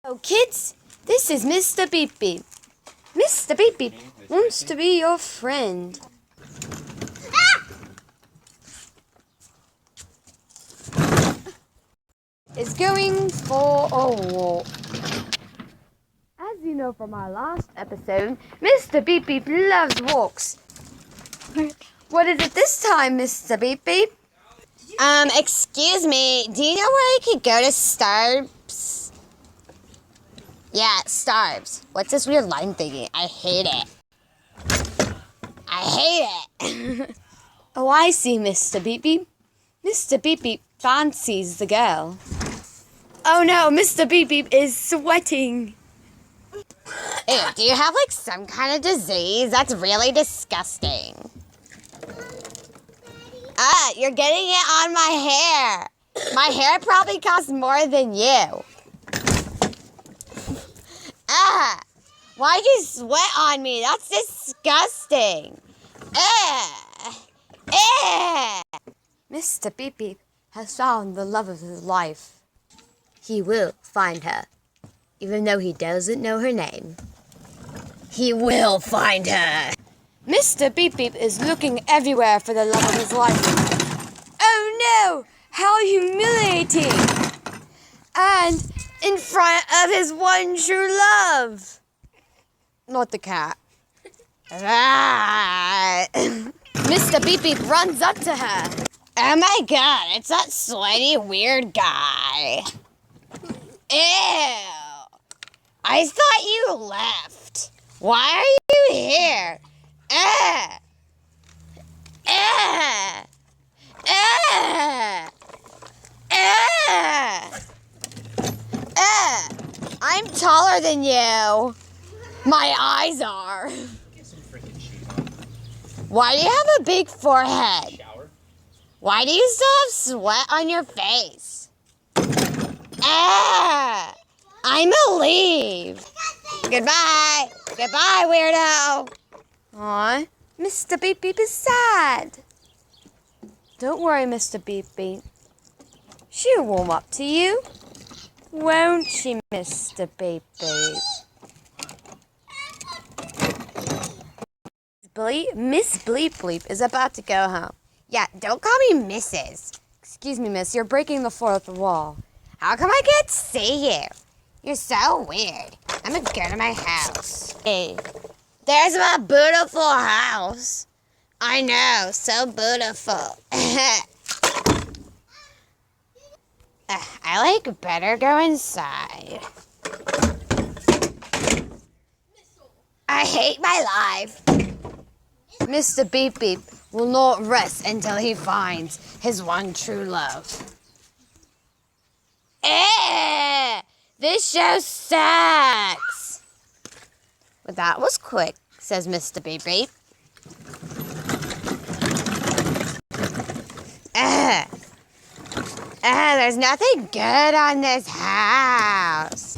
Oh, kids, this is Mr. Beep Beep. Mr. Beep Beep wants to be your friend. Is going for a walk. As you know from our last episode, Mr. Beep Beep loves walks. What is it this time, Mr. Beep Beep? Excuse me, do you know where I could go to Starbs? Yeah, Starbs. What's this weird line thingy? I hate it. I hate it. Oh, I see, Mr. Beep Beep. Mr. Beep Beep fancies the girl. Oh no, Mr. Beep Beep is sweating. Ew, do you have some kind of disease? That's really disgusting. You're getting it on my hair. My hair probably costs more than you. Why'd you sweat on me? That's disgusting. Mr. Beep Beep has found the love of his life. He will find her, even though he doesn't know her name. He will find her. Mr. Beep Beep is looking everywhere for the love of his life. Oh no! How humiliating! And in front of his one true love. Not the cat. Mr. Beep Beep runs up to her. Oh my god, it's that sweaty, weird guy. Ew. I thought you left. Why are you here? I'm taller than you. My eyes are. Why do you have a big forehead? Why do you still have sweat on your face? I'ma leave. Goodbye. Goodbye, weirdo. Aw, Mr. Beep Beep is sad. Don't worry, Mr. Beep Beep. She'll warm up to you. Won't she, Mr. Beep Beep? Miss Bleep Bleep is about to go home. Yeah, don't call me Mrs. Excuse me, miss, you're breaking the fourth wall. How come I can't see you? You're so weird. I'm gonna go to my house. Hey, There's my beautiful house. I know, so beautiful. I better go inside. I hate my life. Mr. Beep Beep will not rest until he finds his one true love. This show sucks. Well, that was quick, says Mr. Beep Beep. There's nothing good on this house.